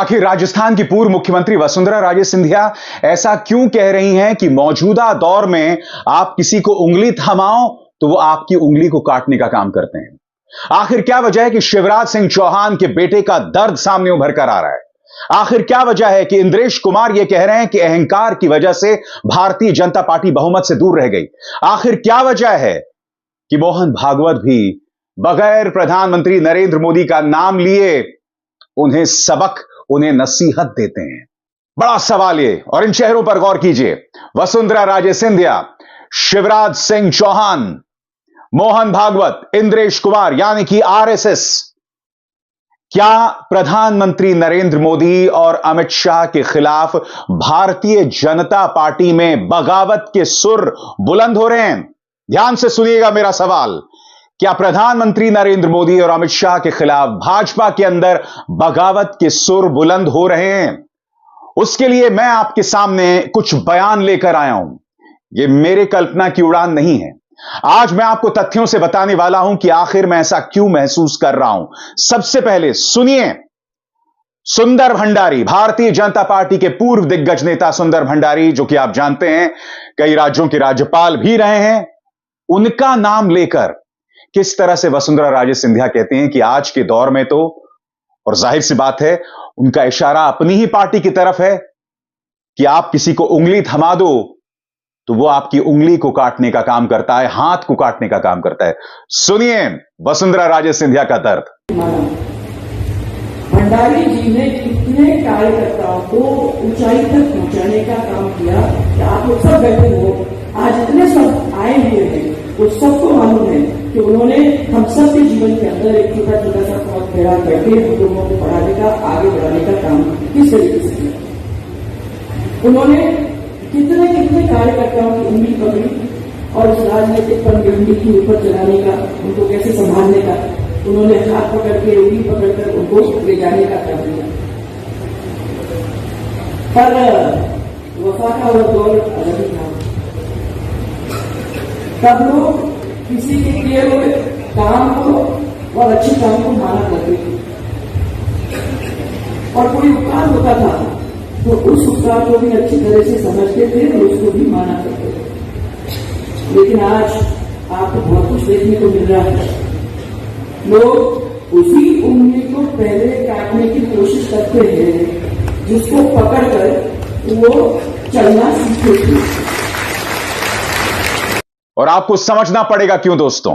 आखिर राजस्थान की पूर्व मुख्यमंत्री वसुंधरा राजे सिंधिया ऐसा क्यों कह रही हैं कि मौजूदा दौर में आप किसी को उंगली थमाओ तो वो आपकी उंगली को काटने का काम करते हैं। आखिर क्या वजह है कि शिवराज सिंह चौहान के बेटे का दर्द सामने उभर कर आ रहा है? आखिर क्या वजह है कि इंद्रेश कुमार यह कह रहे हैं कि अहंकार की वजह से भारतीय जनता पार्टी बहुमत से दूर रह गई? आखिर क्या वजह है कि मोहन भागवत भी बगैर प्रधानमंत्री नरेंद्र मोदी का नाम लिए उन्हें सबक, उन्हें नसीहत देते हैं? बड़ा सवाल ये, और इन चेहरों पर गौर कीजिए। वसुंधरा राजे सिंधिया, शिवराज सिंह चौहान, मोहन भागवत, इंद्रेश कुमार यानी कि आरएसएस। क्या प्रधानमंत्री नरेंद्र मोदी और अमित शाह के खिलाफ भारतीय जनता पार्टी में बगावत के सुर बुलंद हो रहे हैं? ध्यान से सुनिएगा मेरा सवाल। क्या प्रधानमंत्री नरेंद्र मोदी और अमित शाह के खिलाफ भाजपा के अंदर बगावत के सुर बुलंद हो रहे हैं? उसके लिए मैं आपके सामने कुछ बयान लेकर आया हूं। यह मेरे कल्पना की उड़ान नहीं है। आज मैं आपको तथ्यों से बताने वाला हूं कि आखिर मैं ऐसा क्यों महसूस कर रहा हूं। सबसे पहले सुनिए, सुंदर भंडारी, भारतीय जनता पार्टी के पूर्व दिग्गज नेता सुंदर भंडारी, जो कि आप जानते हैं कई राज्यों के राज्यपाल भी रहे हैं, उनका नाम लेकर किस तरह से वसुंधरा राजे सिंधिया कहते हैं कि आज के दौर में तो, और जाहिर सी बात है उनका इशारा अपनी ही पार्टी की तरफ है, कि आप किसी को उंगली थमा दो तो वो आपकी उंगली को काटने का काम करता है, हाथ को काटने का काम करता है। सुनिए वसुंधरा राजे सिंधिया का दर्द। भंडारी जी ने कितने कार्यकर्ताओं को ऊंचाई तक पहुंचाने का काम किया कि आप लोग सब बैठे हो, आज इतने सब आए हुए हैं, वो सबको मालूम है कि उन्होंने हम सब के जीवन के अंदर एक छोटा छोटा सा पौध खड़ा करके हम लोगों को पढ़ाने का, आगे बढ़ाने का काम किस तरीके से किया। उन्होंने कितने कितने कार्यकर्ताओं की उंगली पकड़ी और उस राजनीतिक पनडुब्बी की ऊपर चलाने का, उनको कैसे संभालने का, उन्होंने हाथ पकड़ के, उंगली पकड़कर उनको ले जाने का काम किया। पर वफा का वो दौर अलग ही था। तब लोग किसी के किए हुए काम को और अच्छे काम को माना करते थे, और कोई उपकार होता था तो उस उपकार को भी अच्छी तरह से समझते थे और उसको भी माना करते थे। लेकिन आज आपको बहुत कुछ देखने को मिल रहा है। लोग उसी उंगली को पहले काटने की कोशिश करते हैं जिसको पकड़कर वो चलना सीखे थे। और आपको समझना पड़ेगा क्यों दोस्तों,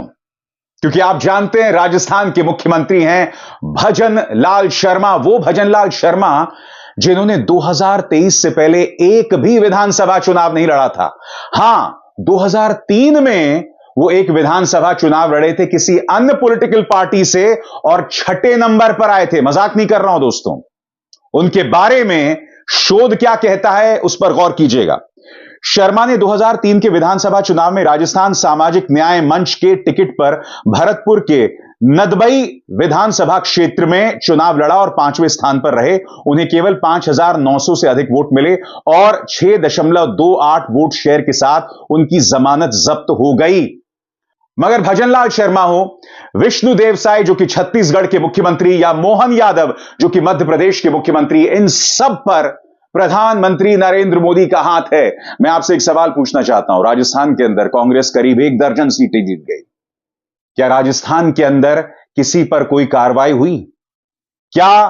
क्योंकि आप जानते हैं राजस्थान के मुख्यमंत्री हैं भजन लाल शर्मा। वो भजन लाल शर्मा जिन्होंने 2023 से पहले एक भी विधानसभा चुनाव नहीं लड़ा था। हां, 2003 में वो एक विधानसभा चुनाव लड़े थे किसी अन्य पॉलिटिकल पार्टी से और 6ठे नंबर पर आए थे। मजाक नहीं कर रहा हूं दोस्तों। उनके बारे में शोध क्या कहता है उस पर गौर कीजिएगा। शर्मा ने 2003 के विधानसभा चुनाव में राजस्थान सामाजिक न्याय मंच के टिकट पर भरतपुर के नदबई विधानसभा क्षेत्र में चुनाव लड़ा और 5वें स्थान पर रहे। उन्हें केवल 5,900 से अधिक वोट मिले और 6.28 वोट शेयर के साथ उनकी जमानत जब्त हो गई। मगर भजनलाल शर्मा हो, विष्णु देव साय जो कि छत्तीसगढ़ के मुख्यमंत्री, या मोहन यादव जो कि मध्य प्रदेश के मुख्यमंत्री, इन सब पर प्रधानमंत्री नरेंद्र मोदी का हाथ है। मैं आपसे एक सवाल पूछना चाहता हूं। राजस्थान के अंदर कांग्रेस करीब 1 दर्जन सीटें जीत गई। क्या राजस्थान के अंदर किसी पर कोई कार्रवाई हुई? क्या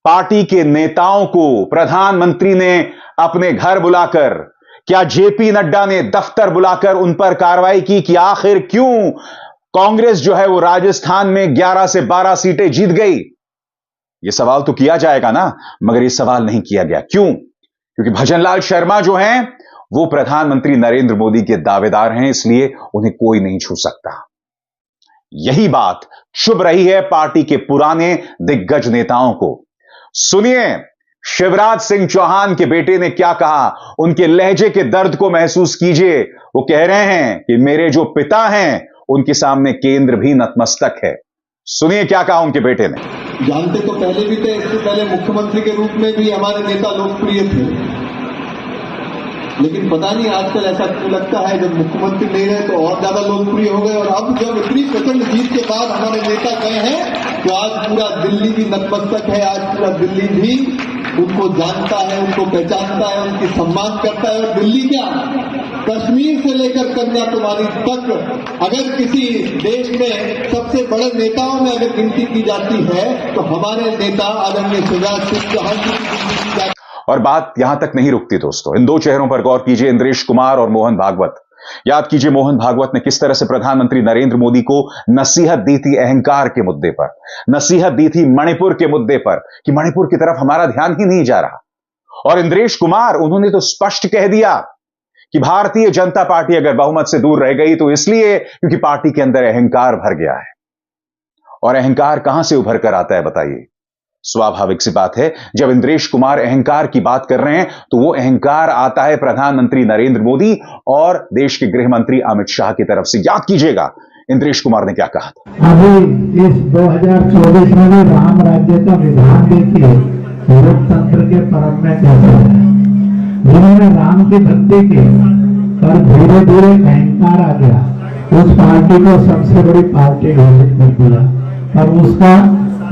पार्टी के नेताओं को प्रधानमंत्री ने अपने घर बुलाकर, क्या जेपी नड्डा ने दफ्तर बुलाकर उन पर कार्रवाई की कि आखिर क्यों कांग्रेस जो है वो राजस्थान में 11 से 12 सीटें जीत गई? यह सवाल तो किया जाएगा ना, मगर यह सवाल नहीं किया गया। क्यों? क्योंकि भजनलाल शर्मा जो हैं वो प्रधानमंत्री नरेंद्र मोदी के दावेदार हैं, इसलिए उन्हें कोई नहीं छू सकता। यही बात चुभ रही है पार्टी के पुराने दिग्गज नेताओं को। सुनिए शिवराज सिंह चौहान के बेटे ने क्या कहा, उनके लहजे के दर्द को महसूस कीजिए। वो कह रहे हैं कि मेरे जो पिता हैं उनके सामने केंद्र भी नतमस्तक है। सुनिए क्या कहा उनके बेटे ने। जानते तो पहले भी थे, इससे पहले मुख्यमंत्री के रूप में भी हमारे नेता लोकप्रिय थे, लेकिन पता नहीं आजकल ऐसा क्यों लगता है जब मुख्यमंत्री नहीं रहे तो और ज्यादा लोकप्रिय हो गए। और अब जब इतनी प्रचंड जीत के बाद हमारे नेता गए हैं तो आज पूरा दिल्ली भी नतमस्तक है, आज पूरा दिल्ली भी उनको जानता है, उनको पहचानता है, उनकी सम्मान करता है। और दिल्ली क्या, कश्मीर से लेकर कन्याकुमारी तक अगर किसी देश में सबसे बड़े नेताओं में अगर गिनती की जाती है तो हमारे नेता आदरणीय शिवराज सिंह चौहान जी की गिनती की जाती है। और बात यहां तक नहीं रुकती दोस्तों, इन दो चेहरों पर गौर कीजिए, इंद्रेश कुमार और मोहन भागवत। याद कीजिए मोहन भागवत ने किस तरह से प्रधानमंत्री नरेंद्र मोदी को नसीहत दी थी अहंकार के मुद्दे पर, नसीहत दी थी मणिपुर के मुद्दे पर कि मणिपुर की तरफ हमारा ध्यान ही नहीं जा रहा। और इंद्रेश कुमार, उन्होंने तो स्पष्ट कह दिया कि भारतीय जनता पार्टी अगर बहुमत से दूर रह गई तो इसलिए क्योंकि पार्टी के अंदर अहंकार भर गया है। और अहंकार कहां से उभर कर आता है बताइए? स्वाभाविक सी बात है, जब इंद्रेश कुमार अहंकार की बात कर रहे हैं तो वो अहंकार आता है प्रधानमंत्री नरेंद्र मोदी और देश के गृह मंत्री अमित शाह की तरफ से। याद कीजिएगा इंद्रेश कुमार ने क्या कहा था। अभी इस 2024 में भी राम राज्य का विधान देखिए लोकतंत्र के परम में कैसा है। जिन्होंने राम की भक्ति की पर धीरे धीरे अहंकार आ गया, उस पार्टी को सबसे बड़ी पार्टी घोषित कर दिया और उसका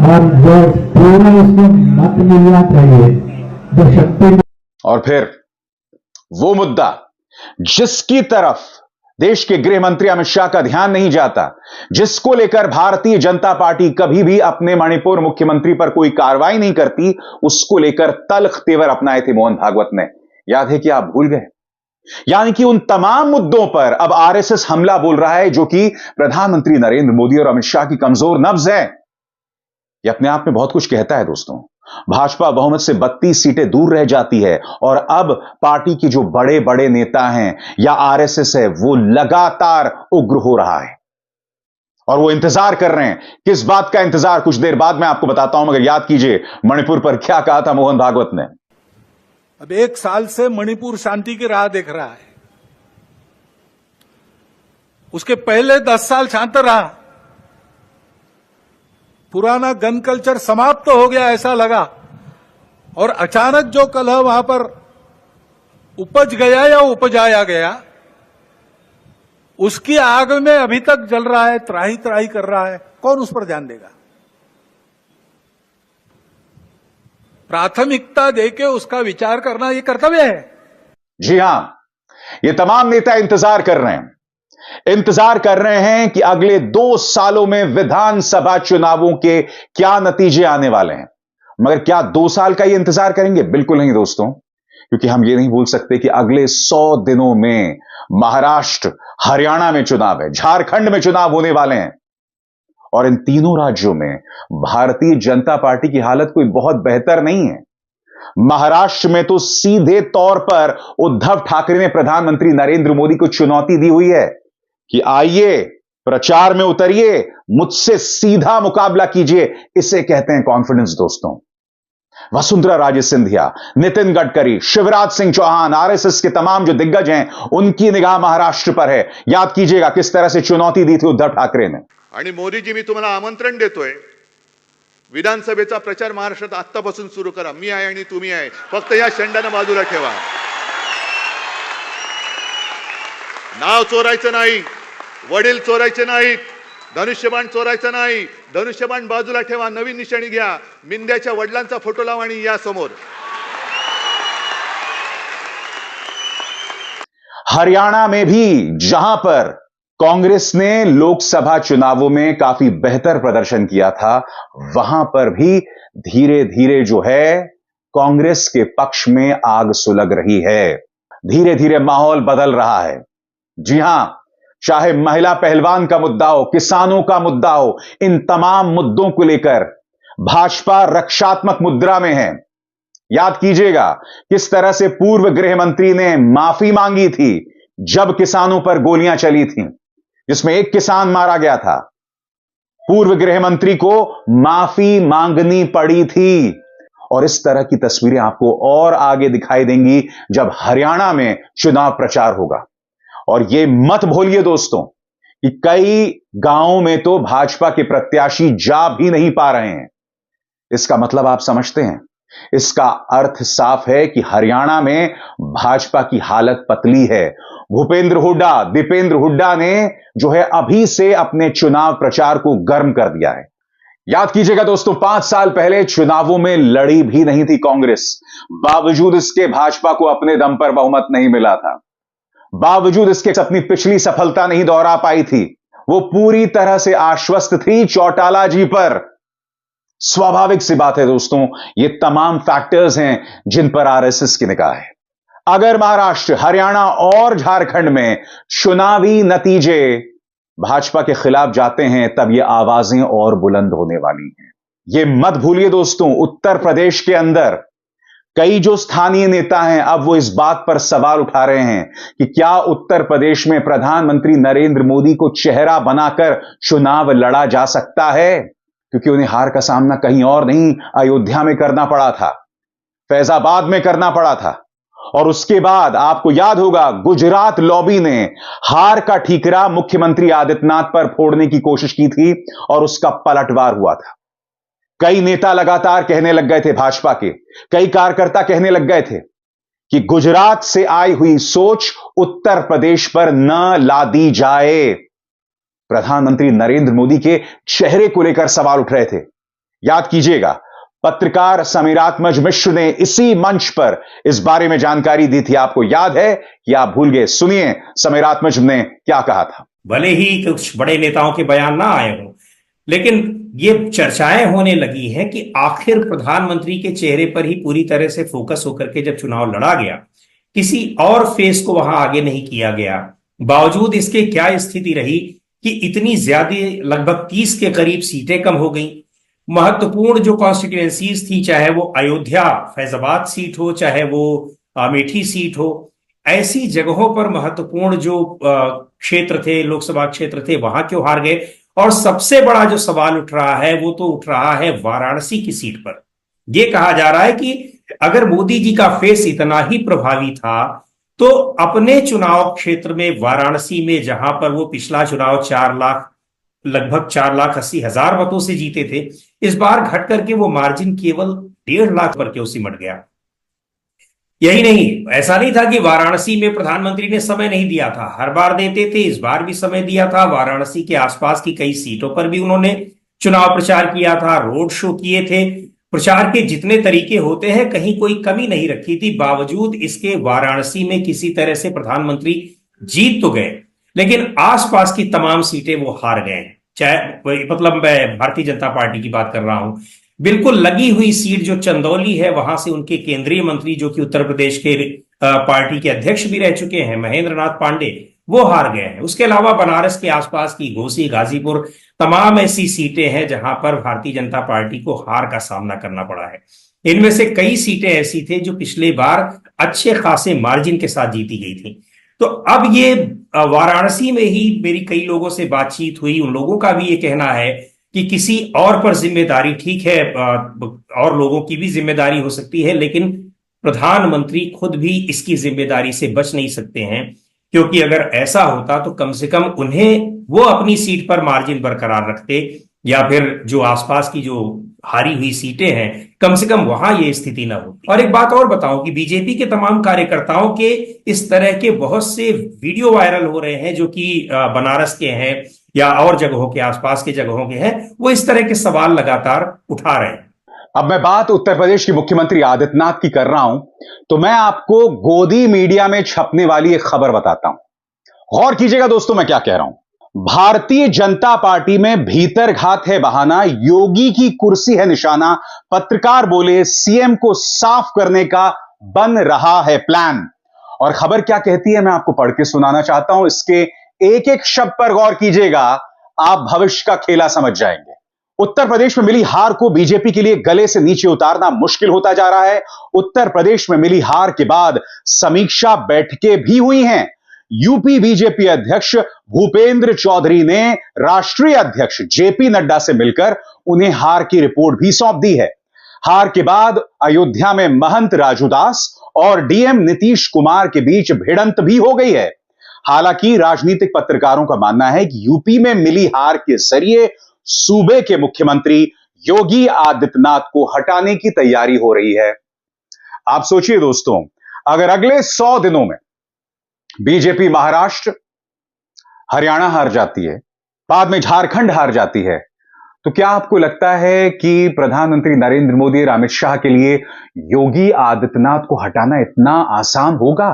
और जो पूरा उसको मत मिलना चाहिए जो शक्ति। और फिर वो मुद्दा जिसकी तरफ देश के गृह मंत्री अमित शाह का ध्यान नहीं जाता, जिसको लेकर भारतीय जनता पार्टी कभी भी अपने मणिपुर मुख्यमंत्री पर कोई कार्रवाई नहीं करती, उसको लेकर तल्ख तेवर अपनाए थे मोहन भागवत ने। याद है कि आप भूल गए? यानी कि उन तमाम मुद्दों पर अब आरएसएस हमला बोल रहा है जो कि प्रधानमंत्री नरेंद्र मोदी और अमित शाह की कमजोर नब्ज है। यह अपने आप में बहुत कुछ कहता है दोस्तों। भाजपा बहुमत से 32 सीटें दूर रह जाती है और अब पार्टी के जो बड़े बड़े नेता हैं या आरएसएस है वो लगातार उग्र हो रहा है और वो इंतजार कर रहे हैं। किस बात का इंतजार, कुछ देर बाद मैं आपको बताता हूं, मगर याद कीजिए मणिपुर पर क्या कहा था मोहन भागवत ने। अब 1 साल से मणिपुर शांति की राह देख रहा है, उसके पहले 10 साल शांत रहा। पुराना गन कल्चर समाप्त तो हो गया ऐसा लगा और अचानक जो कलह वहां पर उपज गया या उपजाया गया, उसकी आग में अभी तक जल रहा है, त्राही त्राही कर रहा है। कौन उस पर ध्यान देगा? प्राथमिकता देके उसका विचार करना ये कर्तव्य है। जी हां, ये तमाम नेता इंतजार कर रहे हैं, इंतजार कर रहे हैं कि अगले 2 सालों में विधानसभा चुनावों के क्या नतीजे आने वाले हैं। मगर क्या 2 साल का ये इंतजार करेंगे? बिल्कुल नहीं दोस्तों, क्योंकि हम ये नहीं भूल सकते कि अगले 100 दिनों में महाराष्ट्र, हरियाणा में चुनाव है, झारखंड में चुनाव होने वाले हैं और इन तीनों राज्यों में भारतीय जनता पार्टी की हालत कोई बहुत बेहतर नहीं है। महाराष्ट्र में तो सीधे तौर पर उद्धव ठाकरे ने प्रधानमंत्री नरेंद्र मोदी को चुनौती दी हुई है कि आइए प्रचार में उतरिए, मुझसे सीधा मुकाबला कीजिए। इसे कहते हैं कॉन्फिडेंस दोस्तों। वसुंधरा राजे सिंधिया, नितिन गडकरी, शिवराज सिंह चौहान, आरएसएस के तमाम जो दिग्गज हैं, उनकी निगाह महाराष्ट्र पर है। याद कीजिएगा किस तरह से चुनौती दी थी उद्धव ठाकरे ने। आणि मोदीजी, मी तुम्हाला आमंत्रण देतोय, विधानसभेचा प्रचार महाराष्ट्रात आत्तापासून सुरू करा। मी आहे आणि तुम्ही आहे, फक्त या शेंडानं बाजूला ठेवा। नाव चोरायचं नाही, वडील चोरायचे नाहीत, धनुष्यबाण चोरायचं नाही, धनुष्यबाण बाजूला ठेवा, नवीन निशाणी घ्या, मिंद्याच्या वडिलांचा फोटो लावा आणि या समोर। हरियाणा में भी जहां पर कांग्रेस ने लोकसभा चुनावों में काफी बेहतर प्रदर्शन किया था, वहां पर भी धीरे धीरे जो है कांग्रेस के पक्ष में आग सुलग रही है। धीरे धीरे माहौल बदल रहा है। जी हां, चाहे महिला पहलवान का मुद्दा हो, किसानों का मुद्दा हो, इन तमाम मुद्दों को लेकर भाजपा रक्षात्मक मुद्रा में है। याद कीजिएगा किस तरह से पूर्व गृह मंत्री ने माफी मांगी थी जब किसानों पर गोलियां चली थीं, जिसमें एक किसान मारा गया था। पूर्व गृह मंत्री को माफी मांगनी पड़ी थी और इस तरह की तस्वीरें आपको और आगे दिखाई देंगी जब हरियाणा में चुनाव प्रचार होगा। और यह मत भूलिए दोस्तों कि कई गांवों में तो भाजपा के प्रत्याशी जा भी नहीं पा रहे हैं। इसका मतलब आप समझते हैं? इसका अर्थ साफ है कि हरियाणा में भाजपा की हालत पतली है। भूपेंद्र हुड्डा, दीपेंद्र हुड्डा ने जो है अभी से अपने चुनाव प्रचार को गर्म कर दिया है। याद कीजिएगा दोस्तों, 5 साल पहले चुनावों में लड़ी भी नहीं थी कांग्रेस। बावजूद इसके भाजपा को अपने दम पर बहुमत नहीं मिला था। बावजूद इसके अपनी पिछली सफलता नहीं दोहरा पाई थी। वो पूरी तरह से आश्वस्त थी चौटाला जी पर। स्वाभाविक सी बात है दोस्तों, ये तमाम फैक्टर्स हैं जिन पर आरएसएस की निगाह है। अगर महाराष्ट्र, हरियाणा और झारखंड में चुनावी नतीजे भाजपा के खिलाफ जाते हैं, तब ये आवाजें और बुलंद होने वाली हैं। ये मत भूलिए दोस्तों, उत्तर प्रदेश के अंदर कई जो स्थानीय नेता हैं, अब वो इस बात पर सवाल उठा रहे हैं कि क्या उत्तर प्रदेश में प्रधानमंत्री नरेंद्र मोदी को चेहरा बनाकर चुनाव लड़ा जा सकता है, क्योंकि उन्हें हार का सामना कहीं और नहीं, अयोध्या में करना पड़ा था, फैजाबाद में करना पड़ा था। और उसके बाद आपको याद होगा, गुजरात लॉबी ने हार का ठीकरा मुख्यमंत्री आदित्यनाथ पर फोड़ने की कोशिश की थी और उसका पलटवार हुआ था। कई नेता लगातार कहने लग गए थे, भाजपा के कई कार्यकर्ता कहने लग गए थे कि गुजरात से आई हुई सोच उत्तर प्रदेश पर न लादी जाए। प्रधानमंत्री नरेंद्र मोदी के चेहरे को लेकर सवाल उठ रहे थे। याद कीजिएगा, पत्रकार समीरात्मज मिश्र ने इसी मंच पर इस बारे में जानकारी दी थी। आपको याद है कि आप भूल गए? सुनिए समीरात्मज ने क्या कहा था। भले ही कुछ बड़े नेताओं के बयान ना आए हों, लेकिन ये चर्चाएं होने लगी हैं कि आखिर प्रधानमंत्री के चेहरे पर ही पूरी तरह से फोकस होकर के जब चुनाव लड़ा गया, किसी और फेस को वहां आगे नहीं किया गया। बावजूद इसके क्या स्थिति रही कि इतनी ज्यादा, लगभग 30 के करीब सीटें कम हो गई। महत्वपूर्ण जो कॉन्स्टिट्यूएंसीज थी, चाहे वो अयोध्या फैजाबाद सीट हो, चाहे वो अमेठी सीट हो, ऐसी जगहों पर महत्वपूर्ण जो क्षेत्र थे, लोकसभा क्षेत्र थे, वहां क्यों हार गए। और सबसे बड़ा जो सवाल उठ रहा है वो तो उठ रहा है वाराणसी की सीट पर। यह कहा जा रहा है कि अगर मोदी जी का फेस इतना ही प्रभावी था तो अपने चुनाव क्षेत्र में वाराणसी में, जहां पर वो पिछला चुनाव 4 लाख, लगभग 4,80,000 मतों से जीते थे, इस बार घट करके वो मार्जिन केवल 1.5 लाख पर क्यों सिमट गया। यही नहीं, ऐसा नहीं था कि वाराणसी में प्रधानमंत्री ने समय नहीं दिया था, हर बार देते थे, इस बार भी समय दिया था। वाराणसी के आसपास की कई सीटों पर भी उन्होंने चुनाव प्रचार किया था, रोड शो किए थे। प्रचार के जितने तरीके होते हैं, कहीं कोई कमी नहीं रखी थी। बावजूद इसके वाराणसी में किसी तरह से प्रधानमंत्री जीत तो गए, लेकिन आसपास की तमाम सीटें वो हार गए हैं। चाहे मतलब मैं भारतीय जनता पार्टी की बात कर रहा हूं, बिल्कुल लगी हुई सीट जो चंदौली है, वहां से उनके केंद्रीय मंत्री, जो कि उत्तर प्रदेश के पार्टी के अध्यक्ष भी रह चुके हैं, महेंद्र नाथ पांडे, वो हार गए हैं। उसके अलावा बनारस के आसपास की घोसी, गाजीपुर, तमाम ऐसी सीटें हैं जहां पर भारतीय जनता पार्टी को हार का सामना करना पड़ा है। इनमें से कई सीटें ऐसी थे जो पिछले बार अच्छे खासे मार्जिन के साथ जीती गई थी। तो अब ये वाराणसी में ही मेरी कई लोगों से बातचीत हुई, उन लोगों का भी ये कहना है कि किसी और पर जिम्मेदारी, ठीक है और लोगों की भी जिम्मेदारी हो सकती है, लेकिन प्रधानमंत्री खुद भी इसकी जिम्मेदारी से बच नहीं सकते हैं, क्योंकि अगर ऐसा होता तो कम से कम उन्हें वो अपनी सीट पर मार्जिन बरकरार रखते, या फिर जो आसपास की जो हारी हुई सीटें हैं, कम से कम वहां ये स्थिति ना हो। और एक बात और बताऊं कि बीजेपी के तमाम कार्यकर्ताओं के इस तरह के बहुत से वीडियो वायरल हो रहे हैं, जो कि बनारस के हैं या और जगहों के, आसपास के जगहों के हैं, वो इस तरह के सवाल लगातार उठा रहे हैं। अब मैं बात उत्तर प्रदेश के मुख्यमंत्री आदित्यनाथ की कर रहा हूं, तो मैं आपको गोदी मीडिया में छपने वाली एक खबर बताता हूं। गौर कीजिएगा दोस्तों, मैं क्या कह रहा हूं। भारतीय जनता पार्टी में भीतर घात है बहाना, योगी की कुर्सी है निशाना, पत्रकार बोले सीएम को साफ करने का बन रहा है प्लान। और खबर क्या कहती है मैं आपको पढ़ के सुनाना चाहता हूं। इसके एक एक शब्द पर गौर कीजिएगा, आप भविष्य का खेला समझ जाएंगे। उत्तर प्रदेश में मिली हार को बीजेपी के लिए गले से नीचे उतारना मुश्किल होता जा रहा है। उत्तर प्रदेश में मिली हार के बाद समीक्षा बैठकें भी हुई हैं। यूपी बीजेपी अध्यक्ष भूपेंद्र चौधरी ने राष्ट्रीय अध्यक्ष जेपी नड्डा से मिलकर उन्हें हार की रिपोर्ट भी सौंप दी है। हार के बाद अयोध्या में महंत राजूदास और डीएम नीतीश कुमार के बीच भिड़ंत भी हो गई है। हालांकि राजनीतिक पत्रकारों का मानना है कि यूपी में मिली हार के जरिए सूबे के मुख्यमंत्री योगी आदित्यनाथ को हटाने की तैयारी हो रही है। आप सोचिए दोस्तों, अगर अगले 100 दिनों में बीजेपी महाराष्ट्र, हरियाणा हार जाती है, बाद में झारखंड हार जाती है, तो क्या आपको लगता है कि प्रधानमंत्री नरेंद्र मोदी और अमित शाह के लिए योगी आदित्यनाथ को हटाना इतना आसान होगा?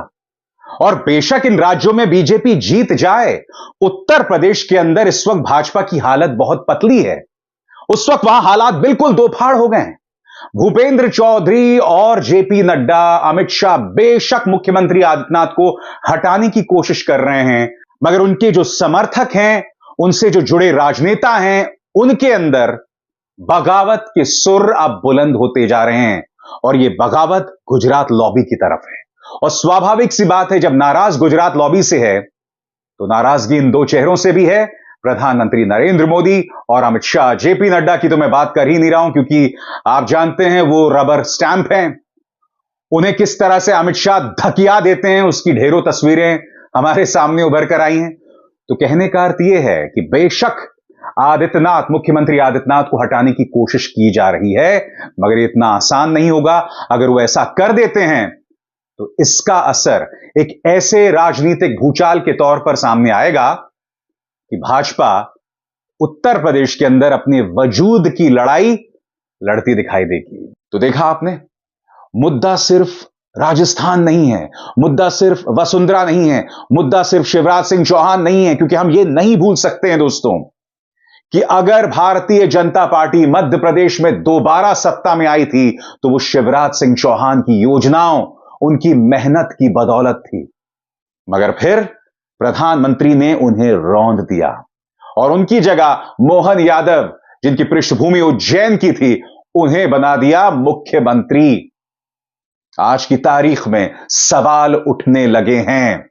और बेशक इन राज्यों में बीजेपी जीत जाए, उत्तर प्रदेश के अंदर इस वक्त भाजपा की हालत बहुत पतली है। उस वक्त वहां हालात बिल्कुल दोफाड़ हो गए हैं। भूपेंद्र चौधरी और जेपी नड्डा, अमित शाह बेशक मुख्यमंत्री आदित्यनाथ को हटाने की कोशिश कर रहे हैं, मगर उनके जो समर्थक हैं, उनसे जो जुड़े राजनेता हैं, उनके अंदर बगावत के सुर अब बुलंद होते जा रहे हैं और यह बगावत गुजरात लॉबी की तरफ है। और स्वाभाविक सी बात है, जब नाराज गुजरात लॉबी से है तो नाराजगी इन दो चेहरों से भी है, प्रधानमंत्री नरेंद्र मोदी और अमित शाह। जेपी नड्डा की तो मैं बात कर ही नहीं रहा हूं, क्योंकि आप जानते हैं वो रबर स्टैंप हैं। उन्हें किस तरह से अमित शाह धकिया देते हैं, उसकी ढेरों तस्वीरें हमारे सामने उभर कर आई हैं। तो कहने का अर्थ यह है कि बेशक मुख्यमंत्री आदित्यनाथ को हटाने की कोशिश की जा रही है, मगर इतना आसान नहीं होगा। अगर वो ऐसा कर देते हैं तो इसका असर एक ऐसे राजनीतिक भूचाल के तौर पर सामने आएगा कि भाजपा उत्तर प्रदेश के अंदर अपने वजूद की लड़ाई लड़ती दिखाई देगी। तो देखा आपने, मुद्दा सिर्फ राजस्थान नहीं है, मुद्दा सिर्फ वसुंधरा नहीं है, मुद्दा सिर्फ शिवराज सिंह चौहान नहीं है। क्योंकि हम ये नहीं भूल सकते हैं दोस्तों कि अगर भारतीय जनता पार्टी मध्य प्रदेश में दोबारा सत्ता में आई थी तो वो शिवराज सिंह चौहान की योजनाओं, उनकी मेहनत की बदौलत थी। मगर फिर प्रधानमंत्री ने उन्हें रौंद दिया और उनकी जगह मोहन यादव, जिनकी पृष्ठभूमि उज्जैन की थी, उन्हें बना दिया मुख्यमंत्री। आज की तारीख में सवाल उठने लगे हैं।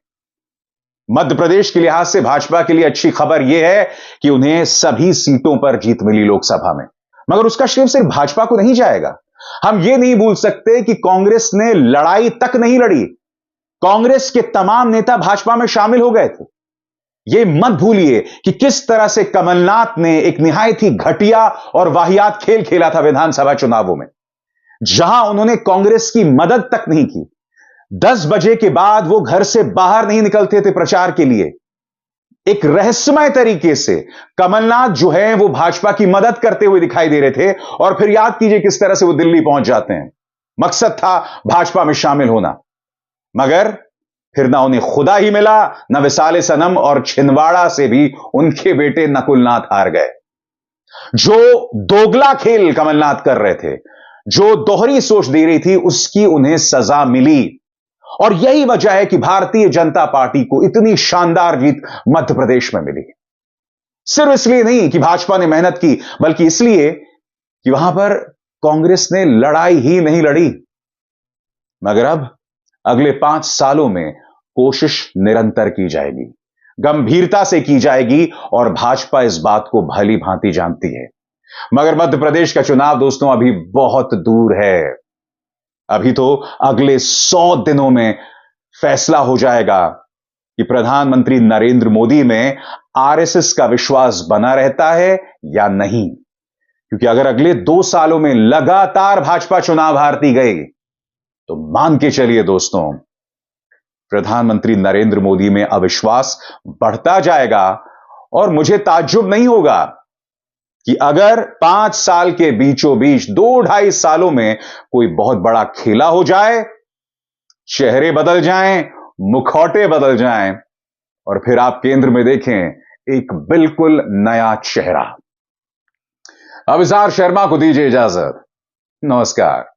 मध्य प्रदेश के लिहाज से भाजपा के लिए अच्छी खबर यह है कि उन्हें सभी सीटों पर जीत मिली लोकसभा में, मगर उसका श्रेय सिर्फ भाजपा को नहीं जाएगा। हम यह नहीं भूल सकते कि कांग्रेस ने लड़ाई तक नहीं लड़ी। कांग्रेस के तमाम नेता भाजपा में शामिल हो गए थे। यह मत भूलिए कि किस तरह से कमलनाथ ने एक निहायत ही घटिया और वाहियात खेल खेला था विधानसभा चुनावों में, जहां उन्होंने कांग्रेस की मदद तक नहीं की। 10 बजे के बाद वो घर से बाहर नहीं निकलते थे प्रचार के लिए। एक रहस्यमय तरीके से कमलनाथ जो है वो भाजपा की मदद करते हुए दिखाई दे रहे थे, और फिर याद कीजिए किस तरह से वो दिल्ली पहुंच जाते हैं। मकसद था भाजपा में शामिल होना, मगर फिर ना उन्हें खुदा ही मिला, ना विसाले सनम, और छिंदवाड़ा से भी उनके बेटे नकुलनाथ हार गए। जो दोगला खेल कमलनाथ कर रहे थे, जो दोहरी सोच दे रही थी, उसकी उन्हें सजा मिली। और यही वजह है कि भारतीय जनता पार्टी को इतनी शानदार जीत मध्य प्रदेश में मिली। सिर्फ इसलिए नहीं कि भाजपा ने मेहनत की, बल्कि इसलिए कि वहां पर कांग्रेस ने लड़ाई ही नहीं लड़ी। मगर अब अगले 5 सालों में कोशिश निरंतर की जाएगी, गंभीरता से की जाएगी, और भाजपा इस बात को भली भांति जानती है। मगर मध्य प्रदेश का चुनाव दोस्तों अभी बहुत दूर है। अभी तो अगले 100 दिनों में फैसला हो जाएगा कि प्रधानमंत्री नरेंद्र मोदी में आरएसएस का विश्वास बना रहता है या नहीं। क्योंकि अगर अगले 2 सालों में लगातार भाजपा चुनाव हारती गई तो मान के चलिए दोस्तों, प्रधानमंत्री नरेंद्र मोदी में अविश्वास बढ़ता जाएगा। और मुझे ताज्जुब नहीं होगा कि अगर 5 साल के बीचों बीच 2-2.5 सालों में कोई बहुत बड़ा खेला हो जाए, चेहरे बदल जाएं, मुखौटे बदल जाएं, और फिर आप केंद्र में देखें एक बिल्कुल नया चेहरा। अभिसार शर्मा को दीजिए इजाजत। नमस्कार।